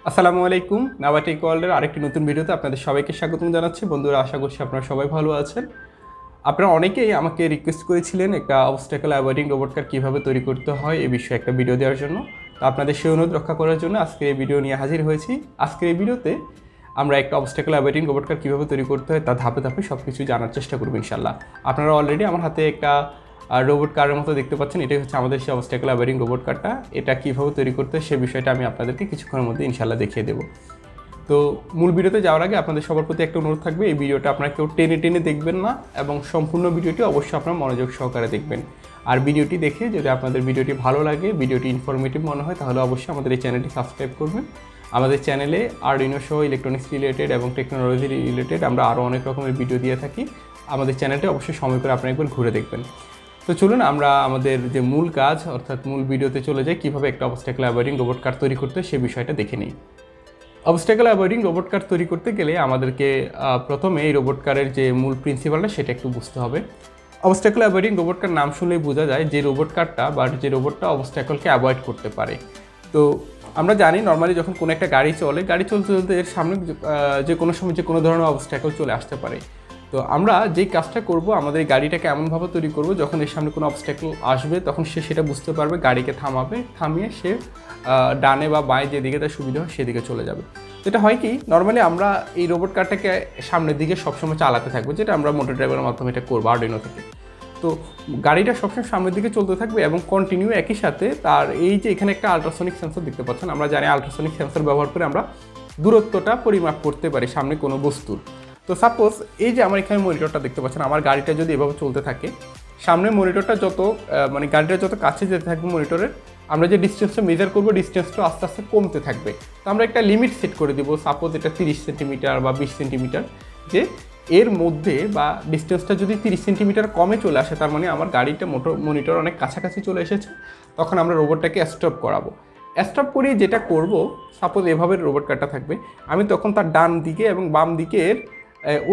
আসসালামু আলাইকুম। নাবাটিক ওয়ার্ল্ডের আরেকটি নতুন ভিডিওতে আপনাদের সবাইকে স্বাগতম জানাচ্ছি। বন্ধুরা, আশা করছি আপনারা সবাই ভালো আছেন। আপনারা অনেকেই আমাকে রিকোয়েস্ট করেছিলেন একটা অবস্ট্যাকল অ্যাভয়েডিং রোবট কার কীভাবে তৈরি করতে হয় এই বিষয়ে একটা ভিডিও দেওয়ার জন্য। তো আপনাদের সেই অনুরোধ রক্ষা করার জন্য আজকের এই ভিডিও নিয়ে হাজির হয়েছি। আজকের এই ভিডিওতে আমরা একটা অবস্ট্যাকল অ্যাভয়েডিং রোবট কার কীভাবে তৈরি করতে হয় তা ধাপে ধাপে সব কিছু জানার চেষ্টা করব ইনশাল্লাহ। আপনারা অলরেডি আমার হাতে একটা রোবট কারের মতো দেখতে পাচ্ছেন। এটাই হচ্ছে আমাদের সেই অবস্ট্যাকল অ্যাভয়েডিং রোবট কারটা। এটা কীভাবে তৈরি করতে হয় সে বিষয়টা আমি আপনাদেরকে কিছুক্ষণের মধ্যে ইনশাল্লাহ দেখিয়ে দেবো। তো মূল ভিডিওতে যাওয়ার আগে আপনাদের সবার প্রতি একটা অনুরোধ থাকবে, এই ভিডিওটা আপনারা কেউ টেনে টেনে দেখবেন না এবং সম্পূর্ণ ভিডিওটি অবশ্যই আপনারা মনোযোগ সহকারে দেখবেন। আর ভিডিওটি দেখে যদি আপনাদের ভিডিওটি ভালো লাগে, ভিডিওটি ইনফরমেটিভ মনে হয়, তাহলে অবশ্যই আমাদের এই চ্যানেলটি সাবস্ক্রাইব করবেন। আমাদের চ্যানেলে আরডুইনো সহ ইলেকট্রনিক্স রিলেটেড এবং টেকনোলজি রিলেটেড আমরা আরও অনেক রকমের ভিডিও দিয়ে থাকি। আমাদের চ্যানেলটি অবশ্যই সময় করে আপনারা একবার ঘুরে দেখবেন। তো চলুন আমরা আমাদের যে মূল কাজ অর্থাৎ মূল ভিডিওতে চলে যাই, কীভাবে একটা অবস্ট্যাকল অ্যাভয়েডিং রোবট কার তৈরি করতে হয় সে বিষয়টা দেখে নিই। অবস্ট্যাকল অ্যাভয়েডিং রোবট কার তৈরি করতে গেলে আমাদেরকে প্রথমে এই রোবট কারের যে মূল প্রিন্সিপালটা সেটা একটু বুঝতে হবে। অবস্ট্যাকল অ্যাভয়েডিং রোবট কার নাম শুনলেই বোঝা যায় যে রোবট কারটা বা যে রোবটটা অবস্ট্যাকলকে অ্যাভয়েড করতে পারে। তো আমরা জানি নর্মালি যখন কোনো একটা গাড়ি চলতে চলতে এর সামনে যে কোনো সময় যে কোনো ধরনের অবস্ট্যাকল চলে আসতে পারে। তো আমরা যেই কাজটা করব, আমাদের এই গাড়িটাকে এমনভাবে তৈরি করব যখন এর সামনে কোনো অবস্ট্যাকল আসবে তখন সে সেটা বুঝতে পারবে, গাড়িকে থামিয়ে সে ডানে বা বাঁয়ে যেদিকে তার সুবিধা হয় সেদিকে চলে যাবে। যেটা হয় কি, নর্মালি আমরা এই রোবট কারটাকে সামনের দিকে সবসময় চালাতে থাকবো, যেটা আমরা মোটর ড্রাইভারের মাধ্যমে এটা করবো আরডুইনো থেকে। তো গাড়িটা সবসময় সামনের দিকে চলতে থাকবে এবং কন্টিনিউ একই সাথে তার এই যে এখানে একটা আলট্রাসনিক সেন্সর দেখতে পাচ্ছেন। আমরা জানি আলট্রাসনিক সেন্সর ব্যবহার করে আমরা দূরত্বটা পরিমাপ করতে পারি সামনে কোনো বস্তুর। তো সাপোজ এই যে আমার এখানে মনিটরটা দেখতে পাচ্ছেন, আমার গাড়িটা যদি এভাবে চলতে থাকে, সামনে মনিটরটা যত গাড়িটা যত কাছে যেতে থাকবে মনিটরের, আমরা যে ডিস্টেন্সটা মেজার করবো ডিস্টেন্সটা আস্তে আস্তে কমতে থাকবে। তো আমরা একটা লিমিট সেট করে দেবো, সাপোজ এটা 30 সেন্টিমিটার বা 20 সেন্টিমিটার, যে এর মধ্যে বা ডিস্টেন্সটা যদি 30 সেন্টিমিটার কমে চলে আসে তার মানে আমার গাড়িটা মনিটর অনেক কাছাকাছি চলে এসেছে, তখন আমরা রোবটটাকে স্টপ করাবো। স্টপ করিয়ে যেটা করব, সাপোজ এভাবে রোবট কারটা থাকবে, আমি তখন তার ডান দিকে এবং বাম দিকের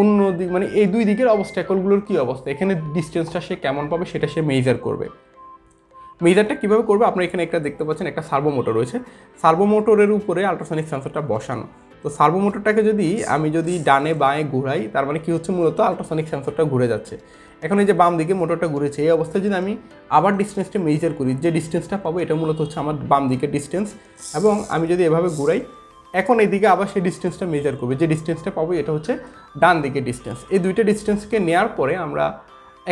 অন্য দিক এই দুই দিকের অবস্ট্যাকলগুলোর কী অবস্থা, এখানে ডিস্টেন্সটা সে কেমন পাবে সেটা সে মেজার করবে। মেজারটা কীভাবে করবে, আপনারা এখানে একটা দেখতে পাচ্ছেন একটা সার্ভো মোটর রয়েছে। সার্ভো মোটরের উপরে আল্ট্রাসনিক সেন্সরটা বসানো। তো সার্ভো মোটরটাকে আমি যদি ডানে বাঁয়ে ঘুরাই, তার মানে কী হচ্ছে, মূলত আল্ট্রাসনিক সেন্সরটা ঘুরে যাচ্ছে। এখন এই যে বাম দিকে মোটরটা ঘুরেছে, এই অবস্থায় যদি আমি আবার ডিস্টেন্সটা মেজার করি, যে ডিস্টেন্সটা পাবো এটা মূলত হচ্ছে আমার বাম দিকের ডিস্টেন্স, এবং আমি যদি এভাবে ঘুরাই, এখন এদিকে আবার সেই ডিস্টেন্সটা মেজার করবে, যে ডিস্টেন্সটা পাবো এটা হচ্ছে ডান দিকের ডিস্টেন্স। এই দুইটা ডিস্টেন্সকে নেওয়ার পরে আমরা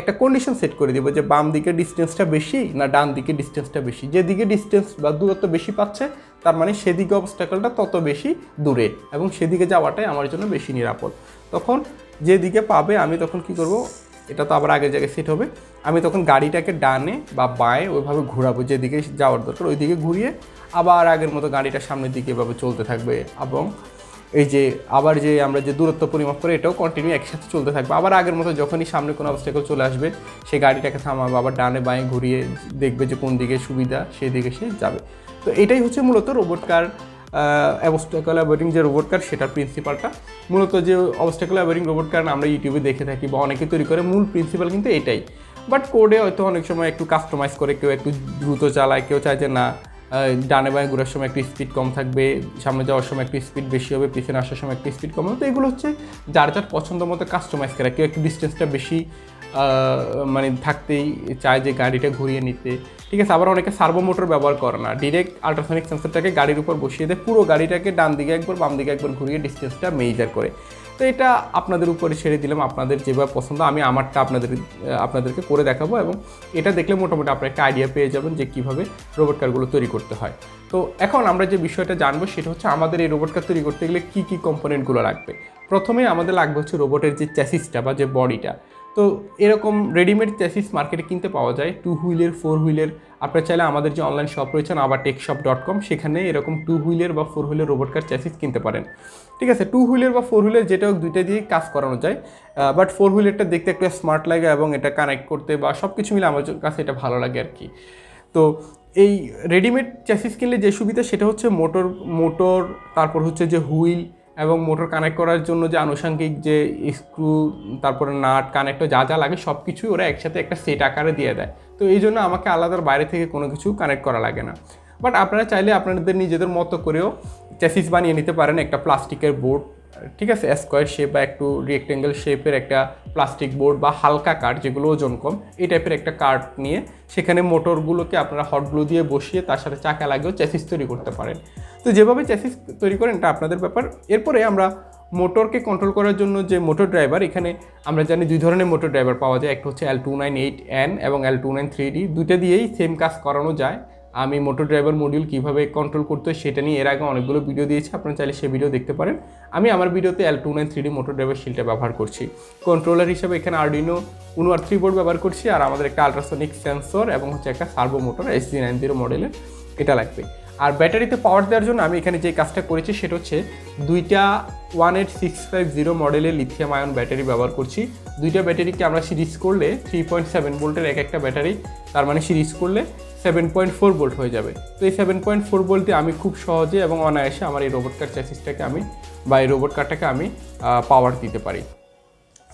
একটা কন্ডিশন সেট করে দেবো যে বাম দিকের ডিস্টেন্সটা বেশি না ডান দিকের ডিস্টেন্সটা বেশি। যেদিকে ডিস্টেন্স বা দূরত্ব বেশি পাচ্ছে তার মানে সেদিকে অবস্ট্যাকলটা তত বেশি দূরে এবং সেদিকে যাওয়াটাই আমার জন্য বেশি নিরাপদ। তখন যেদিকে পাবে আমি তখন কি করব, এটা তো আবার আগের জায়গায় সেট হবে, আমি তখন গাড়িটাকে ডানে বা বাঁয়ে ওইভাবে ঘোরাবো, যেদিকে যাওয়ার দরকার ওই দিকে ঘুরিয়ে আবার আগের মতো গাড়িটা সামনের দিকে এভাবে চলতে থাকবে। এবং এই যে আবার যে আমরা যে দূরত্ব পরিমাপ করে এটাও কন্টিনিউ একসাথে চলতে থাকবে। আবার আগের মতো যখনই সামনে কোনো অবস্ট্যাকল চলে আসবে সেই গাড়িটাকে থামাবে, আবার ডানে বাঁয়ে ঘুরিয়ে দেখবে যে কোন দিকে সুবিধা সেই দিকে সে যাবে। তো এটাই হচ্ছে মূলত রোবট কার অবস্ট্যাকল অ্যাভয়েডিং যে রোবট কার সেটার প্রিন্সিপালটা। মূলত যে অবস্ট্যাকল অ্যাভয়েডিং রোবট কার আমরা ইউটিউবে দেখে থাকি বা অনেকে তৈরি করে, মূল প্রিন্সিপাল কিন্তু এটাই। বাট কোডে হয়তো অনেক সময় একটু কাস্টমাইজ করে, কেউ একটু দ্রুত চালায়, কেউ চায় যে না ডানে বাঁয়ে ঘোরার সময় একটু স্পিড কম থাকবে, সামনে যাওয়ার সময় একটু স্পিড বেশি হবে, পিছনে আসার সময় একটু স্পিড কম হবে। তো এগুলো হচ্ছে যার যার পছন্দ মতো কাস্টমাইজ করা। কেউ একটু ডিস্টেন্সটা বেশি থাকতেই চায় যে গাড়িটা ঘুরিয়ে নিতে, ঠিক আছে। আবার অনেকে সার্ভো মোটর ব্যবহার করে না, ডিরেক্ট আল্ট্রাসনিক সেন্সরটাকে গাড়ির উপর বসিয়ে দেয়, পুরো গাড়িটাকে ডান দিকে একবার বাম দিকে একবার ঘুরিয়ে ডিস্টেন্সটা মেজার করে। তো এটা আপনাদের উপরে ছেড়ে দিলাম, আপনাদের যেভাবে পছন্দ। আমি আমারটা আপনাদেরকে করে দেখাবো এবং এটা দেখলে মোটামুটি আপনারা একটা আইডিয়া পেয়ে যাবেন যে কীভাবে রোবট কারগুলো তৈরি করতে হয়। তো এখন আমরা যে বিষয়টা জানবো সেটা হচ্ছে আমাদের এই রোবট কার তৈরি করতে গেলে কী কী কম্পোনেন্টগুলো লাগবে। প্রথমে আমাদের লাগবে হচ্ছে রোবটের যে চ্যাসিসটা বা যে বডিটা। তো এরকম রেডিমেড চ্যাসিস মার্কেটে কিনতে পাওয়া যায়, 2 হুইলের 4 হুইলের। আপনারা চাইলে আমাদের যে অনলাইন শপ রয়েছে abartechshop.com, সেখানে এরকম 2 হুইলের বা 4 হুইলের রোবট কার চ্যাসিস কিনতে পারেন, ঠিক আছে। 2 হুইলের বা 4 হুইলের যেটা দুইটা দিয়ে কাজ করানো যায়, বাট 4 হুইলেরটা দেখতে একটু স্মার্ট লাগে এবং এটা কানেক্ট করতে বা সব কিছু মিলে আমার কাছে এটা ভালো লাগে আর কি। তো এই রেডিমেড চ্যাসিস কিনলে যে সুবিধা সেটা হচ্ছে মোটর তারপর হচ্ছে যে হুইল এবং মোটর কানেক্ট করার জন্য যে আনুষঙ্গিক যে স্ক্রু, তারপরে নাট, কানেক্টর যা যা লাগে সব কিছুই ওরা একসাথে একটা সেট আকারে দিয়ে দেয়। তো এই জন্য আমাকে আলাদা বাইরে থেকে কোনো কিছু কানেক্ট করা লাগে না। বাট আপনারা চাইলে আপনাদের নিজেদের মতো করেও চ্যাসিস বানিয়ে নিতে পারেন একটা প্লাস্টিকের বোর্ড, ঠিক আছে, স্কোয়ার শেপ বা একটু রেক্টেঙ্গেল শেপের একটা প্লাস্টিক বোর্ড বা হালকা কাঠ যেগুলো ওজন কম, এই টাইপের একটা কাঠ নিয়ে সেখানে মোটরগুলোকে আপনারা হট গ্লু দিয়ে বসিয়ে তার সাথে চাকা লাগিয়েও চ্যাসিস তৈরি করতে পারেন। তো যেভাবে চ্যাসিস তৈরি করেন এটা আপনাদের ব্যাপার। এরপরে আমরা মোটরকে কন্ট্রোল করার জন্য যে মোটর ড্রাইভার, এখানে আমরা জানি দুই ধরনের মোটর ড্রাইভার পাওয়া যায়, একটা হচ্ছে L298N এবং L293D, দুইটা দিয়েই সেম কাজ করানো যায়। আমি মোটর ড্রাইভার মডিউল কীভাবে কন্ট্রোল করতে হয় সেটা নিয়ে এর আগে অনেকগুলো ভিডিও দিয়েছি, আপনারা চাইলে সেই ভিডিও দেখতে পারেন। আমি আমার ভিডিওতে L293D মোটর ড্রাইভার শিলটা ব্যবহার করছি। কন্ট্রোলার হিসেবে এখানে আরডিনো উনো আর 3 বোর্ড ব্যবহার করছি, আর আমাদের একটা আলট্রাসনিক সেন্সর এবং হচ্ছে একটা সার্ভো মোটর SG90 মডেলের, এটা লাগবে। আর ব্যাটারিতে পাওয়ার দেওয়ার জন্য আমি এখানে যে কাজটা করেছি সেটা হচ্ছে দুইটা 18650 মডেলের লিথিয়াম আয়ন ব্যাটারি ব্যবহার করছি। দুইটা ব্যাটারিকে আমরা সিরিজ করলে 3.7 ভোল্টের একটা ব্যাটারি, তার মানে সিরিজ করলে 7.4 ভোল্ট হয়ে যাবে। তো এই 7.4 ভোল্টে আমি খুব সহজে এবং অনায়াসে আমার এই রোবট কার চ্যাসিসটাকে বা এই রোবট কারটাকে আমি পাওয়ার দিতে পারি।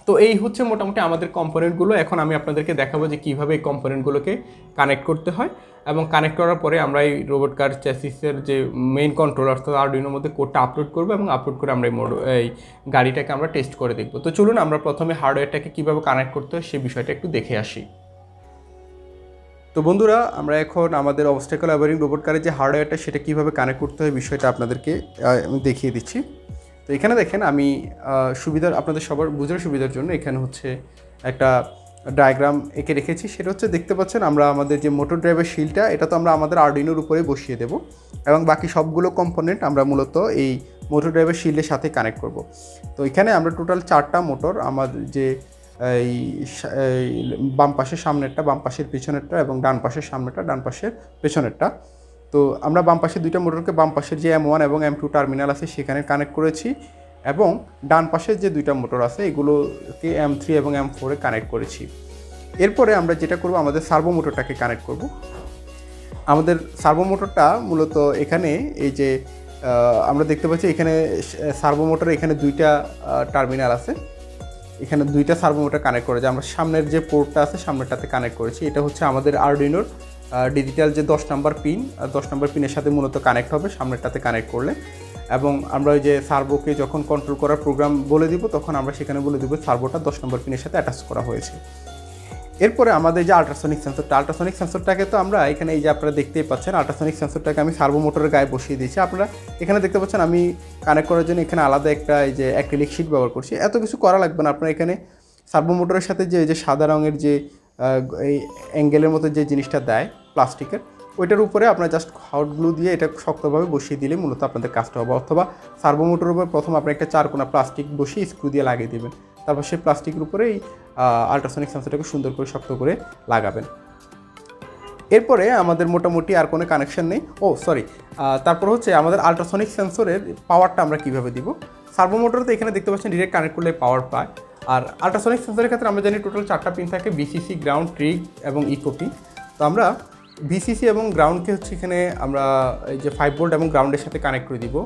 তো এই হচ্ছে মোটামুটি আমাদের কম্পোনেন্টগুলো। এখন আমি আপনাদেরকে দেখাবো যে কীভাবে এই কম্পোনেন্টগুলোকে কানেক্ট করতে হয়, এবং কানেক্ট করার পরে আমরা এই রোবট কার চ্যাসিসের যে মেইন কন্ট্রোল অর্থাৎ আরডিনোর মধ্যে কোডটা আপলোড করবো, এবং আপলোড করে আমরা এই গাড়িটাকে আমরা টেস্ট করে দেখবো। তো চলুন আমরা প্রথমে হার্ডওয়্যারটাকে কীভাবে কানেক্ট করতে হয় সেই বিষয়টা একটু দেখে আসি। তো বন্ধুরা, আমরা এখন আমাদের অবস্টাকল অ্যাভারিং রোবট কারের যে হার্ডওয়্যারটা সেটা কীভাবে কানেক্ট করতে হয় বিষয়টা আপনাদেরকে আমি দেখিয়ে দিচ্ছি। তো এখানে দেখেন আমি আপনাদের সবার বোঝার সুবিধার জন্য এখানে হচ্ছে একটা ডায়াগ্রাম এঁকে রেখেছি। সেটা হচ্ছে দেখতে পাচ্ছেন আমরা আমাদের যে মোটর ড্রাইভার শিলটা, এটা তো আমরা আমাদের আরডিনোর উপরে বসিয়ে দেব, এবং বাকি সবগুলো কম্পোনেন্ট আমরা মূলত এই মোটর ড্রাইভার শিল্ডের সাথে কানেক্ট করব। তো এখানে আমরা টোটাল 4টা মোটর, আমাদের যে এই বাম পাশের সামনেরটা, বাম পাশের পেছনেরটা এবং ডান পাশের সামনেরটা, ডান পাশের পেছনেরটা। তো আমরা বাম পাশের দুইটা মোটরকে বাম পাশের যে M1 এবং M2 টার্মিনাল আছে সেখানে কানেক্ট করেছি, এবং ডান পাশের যে দুইটা মোটর আছে এগুলোকে M3 এবং M4 এ কানেক্ট করেছি। এরপরে আমরা যেটা করব, আমাদের সার্ভো মোটরটাকে কানেক্ট করব। আমাদের সার্ভো মোটরটা মূলত এখানে এই যে আমরা দেখতে পাচ্ছি এখানে সার্ভো মোটরে এখানে দুইটা টার্মিনাল আছে, এখানে দুইটা সার্ভো মোটর কানেক্ট করে, যে আমরা সামনের যে পোর্টটা আছে সামনেরটাতে কানেক্ট করেছি। এটা হচ্ছে আমাদের আরডিনোর ডিজিটাল যে 10 নম্বর পিন, 10 নম্বর পিনের সাথে মূলত কানেক্ট হবে সামনেরটাতে কানেক্ট করলে। এবং আমরা ওই যে সার্ভোকে যখন কন্ট্রোল করার প্রোগ্রাম বলে দিব, তখন আমরা সেখানে বলে দিব সার্ভোটা 10 নম্বর পিনের সাথে অ্যাটাচ করা হয়েছে। এরপরে আমাদের যে আল্ট্রাসনিক সেন্সরটাকে তো আমরা এখানে এই যে আপনারা দেখতেই পাচ্ছেন, আল্ট্রাসনিক সেন্সরটাকে আমি সার্ভো মোটরের গায়ে বসিয়ে দিয়েছি। আপনারা এখানে দেখতে পাচ্ছেন আমি কানেক্ট করার জন্য এখানে আলাদা একটা এই যে অ্যাক্রিলিক শিট ব্যবহার করছি। এত কিছু করা লাগবে না, আপনারা এখানে সার্ভো মোটরের সাথে যে সাদা রঙের যে এই অ্যাঙ্গেলের মতো যে জিনিসটা দেয় প্লাস্টিকের, ওইটার উপরে আপনারা জাস্ট হট গ্লু দিয়ে এটা শক্তভাবে বসিয়ে দিলে মূলত আপনাদের কাজটা হবে। অথবা সার্ভো মোটরের উপর প্রথম আপনি একটা 4 কোণা প্লাস্টিক বসিয়ে স্ক্রু দিয়ে লাগিয়ে দেবেন, তারপর সেই প্লাস্টিকের উপরে এই আল্ট্রাসনিক সেন্সরটাকে সুন্দর করে শক্ত করে লাগাবেন। এরপরে আমাদের মোটামুটি আর কোনো কানেকশন নেই। তারপর হচ্ছে আমাদের আল্ট্রাসনিক সেন্সরের পাওয়ারটা আমরা কীভাবে দিব। সার্ভো মোটরতে এখানে দেখতে পাচ্ছেন ডিরেক্ট কানেক্ট করলে পাওয়ার পায়, আর আল্ট্রাসনিক সেন্সরের ক্ষেত্রে আমরা জানি টোটাল 4টা পিন থাকে, BCC, গ্রাউন্ড, ট্রিগ এবং ইকো পিন। তো আমরা BCC এবং গ্রাউন্ডকে হচ্ছে এখানে আমরা এই যে 5 ভোল্ট এবং গ্রাউন্ডের সাথে কানেক্ট করে দিব,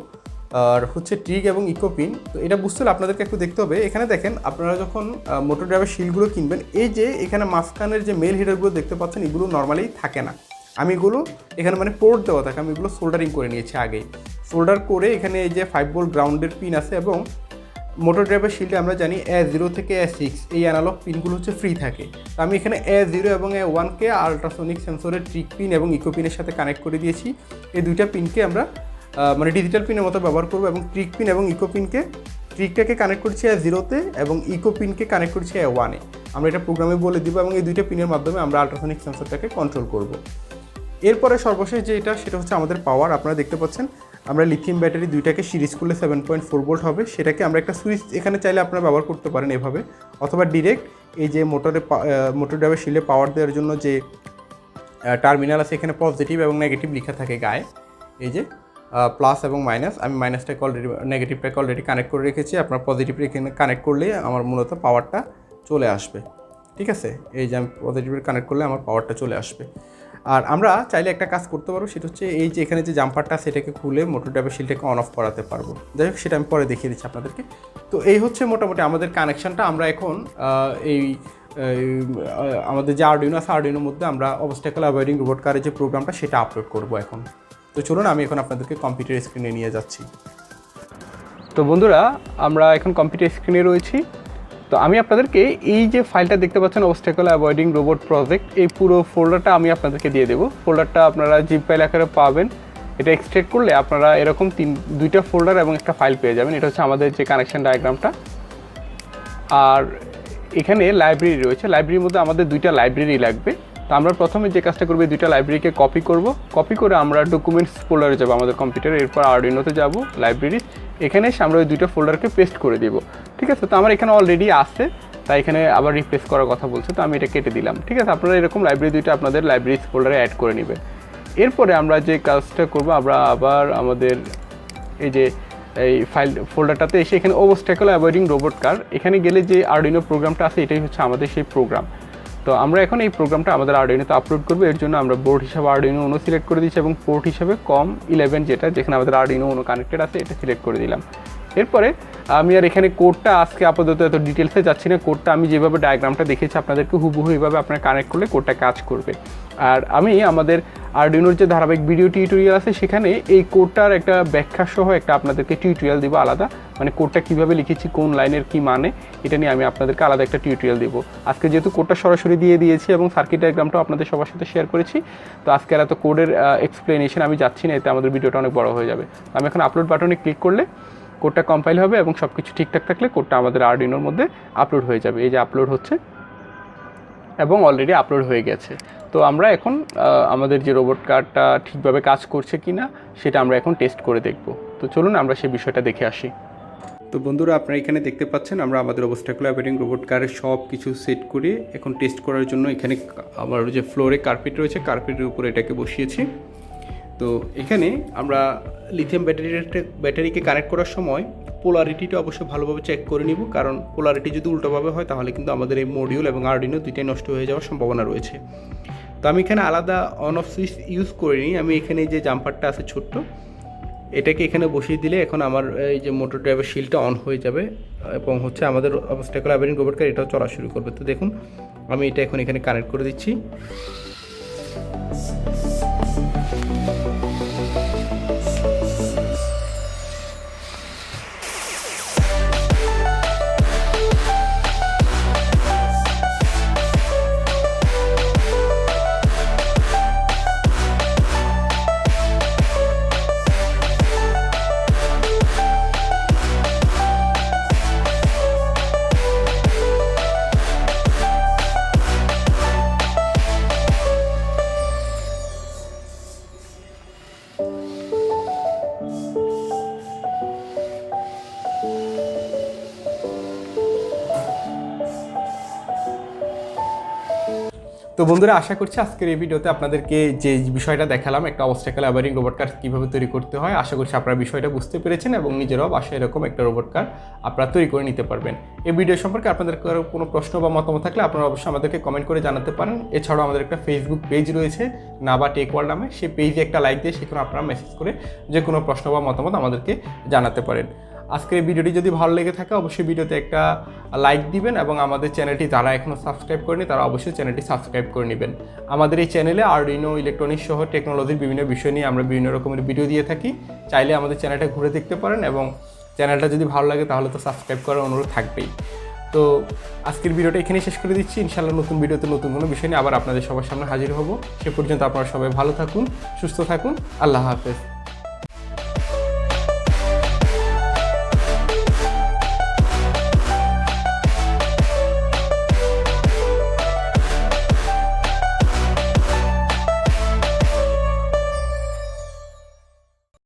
আর হচ্ছে ট্রিগ এবং ইকো পিন। তো এটা বুঝতে হলে আপনাদেরকে একটু দেখতে হবে। এখানে দেখেন আপনারা যখন মোটর ড্রাইভার শিলগুলো কিনবেন, এই যে এখানে মাঝখানের যে মেল হিডারগুলো দেখতে পাচ্ছেন এগুলো নর্মালি থাকে না, আমি এগুলো এখানে মানে পোর্ট দেওয়া থাকে, আমি এগুলো সোল্ডারিং করে নিয়েছি আগেই। সোল্ডার করে এখানে এই যে 5 ভোল্ট গ্রাউন্ডের পিন আছে, এবং মোটর ড্রাইভার শিল্ডে আমরা জানি A0 থেকে A6 এই অ্যানালগ পিনগুলো হচ্ছে ফ্রি থাকে। তো আমি এখানে A0 এবং A1কে আল্ট্রাসনিক সেন্সরের ট্রিক পিন এবং ইকো পিনের সাথে কানেক্ট করে দিয়েছি। এই দুইটা পিনকে আমরা মানে ডিজিটাল পিনের মতো ব্যবহার করবো, এবং ট্রিক পিন এবং ইকো পিনকে, ট্রিকটাকে কানেক্ট করছি A0-তে এবং ইকো পিনকে কানেক্ট করছি A1-এ। আমরা এটা প্রোগ্রামে বলে দিব, এবং এই দুইটা পিনের মাধ্যমে আমরা আল্ট্রাসনিক সেন্সরটাকে কন্ট্রোল করব। এরপরে সর্বশেষ সেটা হচ্ছে আমাদের পাওয়ার। আপনারা দেখতে পাচ্ছেন আমরা লিথিয়াম ব্যাটারি দুইটাকে সিরিজ করলে 7.4 ভোল্ট হবে। সেটাকে আমরা একটা সুইচ এখানে চাইলে আপনারা ব্যবহার করতে পারেন এভাবে, অথবা ডিরেক্ট এই যে মোটর ড্রাইভার শিলে পাওয়ার দেওয়ার জন্য যে টার্মিনাল আছে এখানে পজিটিভ এবং নেগেটিভ লেখা থাকে গায়ে, এই যে প্লাস এবং মাইনাস, আমি মাইনাসটাকে অলরেডি নেগেটিভটাকে অলরেডি কানেক্ট করে রেখেছি। আপনার পজিটিভটা এখানে কানেক্ট করলে আমার মূলত পাওয়ারটা চলে আসবে। ঠিক আছে, এই যে আমি পজিটিভে কানেক্ট করলে আমার পাওয়ারটা চলে আসবে। আর আমরা চাইলে একটা কাজ করতে পারবো, সেটা হচ্ছে এই যে এখানে যে জাম্পারটা সেটাকে খুলে মোটর ড্রাইভার শিলটাকে অন অফ করাতে পারবো। যাই হোক, সেটা আমি পরে দেখিয়ে দিচ্ছি আপনাদেরকে। তো এই হচ্ছে মোটামুটি আমাদের কানেকশানটা। আমরা এখন আমাদের যে আরডিনো আছে, আরডিনোর মধ্যে আমরা অবস্টাকল অ্যাভয়েডিং রোবট কারের যে প্রোগ্রামটা সেটা আপলোড করবো এখন। তো তো চলুন আমি এখন আপনাদেরকে কম্পিউটার স্ক্রিনে নিয়ে যাচ্ছি। তো বন্ধুরা, আমরা এখন কম্পিউটার স্ক্রিনে রয়েছি। তো আমি আপনাদেরকে এই যে ফাইলটা দেখতে পাচ্ছেন, অবস্ট্যাকল অ্যাভয়েডিং রোবট প্রজেক্ট, এই পুরো ফোল্ডারটা আমি আপনাদেরকে দিয়ে দেবো। ফোল্ডারটা আপনারা জিপ ফাইল আকারে পাবেন। এটা এক্সট্রাক্ট করলে আপনারা এরকম দুইটা ফোল্ডার এবং একটা ফাইল পেয়ে যাবেন। এটা হচ্ছে আমাদের যে কানেকশন ডায়াগ্রামটা। আর এখানে লাইব্রেরি রয়েছে, লাইব্রেরির মধ্যে আমাদের দুইটা লাইব্রেরি লাগবে। তো আমরা প্রথমে যে কাজটা করবো, দুইটা লাইব্রেরিকে কপি করব। কপি করে আমরা ডকুমেন্টস ফোল্ডারে যাবো আমাদের কম্পিউটারে, এরপর আরডিনোতে যাব লাইব্রেরি। এখানে এসে আমরা ওই দুইটা ফোল্ডারকে পেস্ট করে দেব। ঠিক আছে, তো আমার এখানে অলরেডি আছে, তাই এখানে আবার রিপ্লেস করার কথা বলছে, তো আমি এটা কেটে দিলাম। ঠিক আছে, আপনারা এরকম লাইব্রেরি দুইটা আপনাদের লাইব্রেরিজ ফোল্ডারে অ্যাড করে নেবেন। এরপরে আমরা যে কাজটা করব, আমরা আবার আমাদের এই যে এই ফাইল ফোল্ডারটাতে এসে এখানে অবস্ট্যাকল অ্যাভয়েডিং রোবট কার, এখানে গেলে যে আরডিনো প্রোগ্রামটা আছে এটাই হচ্ছে আমাদের সেই প্রোগ্রাম। তো আমরা এখন এই প্রোগ্রামটা আমাদের আরডিনোতে আপলোড করবো। এর জন্য আমরা বোর্ড হিসাবে আরডিনো উনো সিলেক্ট করে দিচ্ছি এবং পোর্ট হিসাবে COM11 যেখানে আমাদের আরডিনো উনো কানেক্টেড আছে এটা সিলেক্ট করে দিলাম। এরপরে আমি আর এখানে কোডটা আজকে আপাতত এত ডিটেলসে যাচ্ছি না। কোডটা আমি যেভাবে ডায়াগ্রামটা দেখেছি আপনাদেরকে হুবহু এইভাবে আপনারা কানেক্ট করলে কোডটা কাজ করবে। আর আমি আমাদের আরডিনোর যে ধারাবাহিক ভিডিও টিউটোরিয়াল আছে সেখানে এই কোডটার একটা ব্যাখ্যা সহ একটা আপনাদেরকে টিউটোরিয়াল দিব আলাদা, মানে কোডটা কীভাবে লিখেছি, কোন লাইনের কী মানে, এটা নিয়ে আমি আপনাদেরকে আলাদা একটা টিউটোরিয়াল দেবো। আজকে যেহেতু কোডটা সরাসরি দিয়ে দিয়েছি এবং সার্কিট ডায়াগ্রামটাও আপনাদের সবার সাথে শেয়ার করেছি, তো আজকে আর এত কোডের এক্সপ্লেনেশন আমি যাচ্ছি না, এতে আমাদের ভিডিওটা অনেক বড় হয়ে যাবে। আমি এখন আপলোড বাটনে ক্লিক করলে কোডটা কম্পাইল হবে এবং সব কিছু ঠিকঠাক থাকলে কোডটা আমাদের আরডিনোর মধ্যে আপলোড হয়ে যাবে। এই যে আপলোড হচ্ছে এবং অলরেডি আপলোড হয়ে গেছে। তো আমরা এখন আমাদের যে রোবট কারটা ঠিকভাবে কাজ করছে কি না সেটা আমরা এখন টেস্ট করে দেখব। তো চলুন আমরা সেই বিষয়টা দেখে আসি। তো বন্ধুরা, আপনারা এখানে দেখতে পাচ্ছেন আমরা আমাদের অবস্ট্যাকল অ্যাভয়েডিং রোবট কারের সব কিছু সেট করে এখন টেস্ট করার জন্য এখানে আমার যে ফ্লোরে কার্পেট রয়েছে, কার্পেটের উপরে এটাকে বসিয়েছি। তো এখানে আমরা লিথিয়াম ব্যাটারিকে কানেক্ট করার সময় পোলারিটিটা অবশ্যই ভালোভাবে চেক করে নিব, কারণ পোলারিটি যদি উল্টোভাবে হয় তাহলে কিন্তু আমাদের এই মডিউল এবং আরডিনো দুইটাই নষ্ট হয়ে যাওয়ার সম্ভাবনা রয়েছে। তো আমি এখানে আলাদা অন অফ সুইচ ইউজ করিনি, আমি এখানে যে জাম্পারটা আছে ছোট্ট, এটাকে এখানে বসিয়ে দিলে এখন আমার এই যে মোটর ড্রাইভার শিলটা অন হয়ে যাবে এবং হচ্ছে আমাদের অবস্ট্যাকল অ্যাভয়েডিং রোবট কার এটাও চলা শুরু করবে। তো দেখুন আমি এটা এখন এখানে কানেক্ট করে দিচ্ছি। তো বন্ধুরা, আশা করছি আজকের এই ভিডিওতে আপনাদেরকে যে বিষয়টা দেখালাম, একটা অবস্ট্যাকল অ্যাভয়েডিং রোবট কার কীভাবে তৈরি করতে হয়, আশা করছি আপনারা বিষয়টা বুঝতে পেরেছেন এবং নিজেরাও বাসায় এরকম একটা রোবট কার আপনারা তৈরি করে নিতে পারবেন। এই ভিডিও সম্পর্কে আপনাদের কোনো প্রশ্ন বা মতামত থাকলে আপনারা অবশ্যই আমাদেরকে কমেন্ট করে জানাতে পারেন। এছাড়াও আমাদের একটা ফেসবুক পেজ রয়েছে নাবা টেক ওয়ার্ল্ড নামে, সেই পেজে একটা লাইক দিয়ে সেখানে আপনারা মেসেজ করে যে কোনো প্রশ্ন বা মতামত আমাদেরকে জানাতে পারেন। আজকের ভিডিওটি যদি ভালো লেগে থাকে অবশ্যই ভিডিওতে একটা লাইক দিবেন এবং আমাদের চ্যানেলটি যারা এখনও সাবস্ক্রাইব করেনি তারা অবশ্যই চ্যানেলটি সাবস্ক্রাইব করে নেবেন। আমাদের এই চ্যানেলে আরডিনো, ইলেকট্রনিক্স সহ টেকনোলজির বিভিন্ন বিষয় নিয়ে আমরা বিভিন্ন রকমের ভিডিও দিয়ে থাকি। চাইলে আমাদের চ্যানেলটা ঘুরে দেখতে পারেন এবং চ্যানেলটা যদি ভালো লাগে তাহলে তো সাবস্ক্রাইব করার অনুরোধ থাকবেই। তো আজকের ভিডিওটা এখানেই শেষ করে দিচ্ছি। ইনশাআল্লাহ নতুন ভিডিওতে নতুন কোনো বিষয় নিয়ে আবার আপনাদের সবার সামনে হাজির হব। সে পর্যন্ত আপনারা সবাই ভালো থাকুন, সুস্থ থাকুন। আল্লাহ হাফেজ।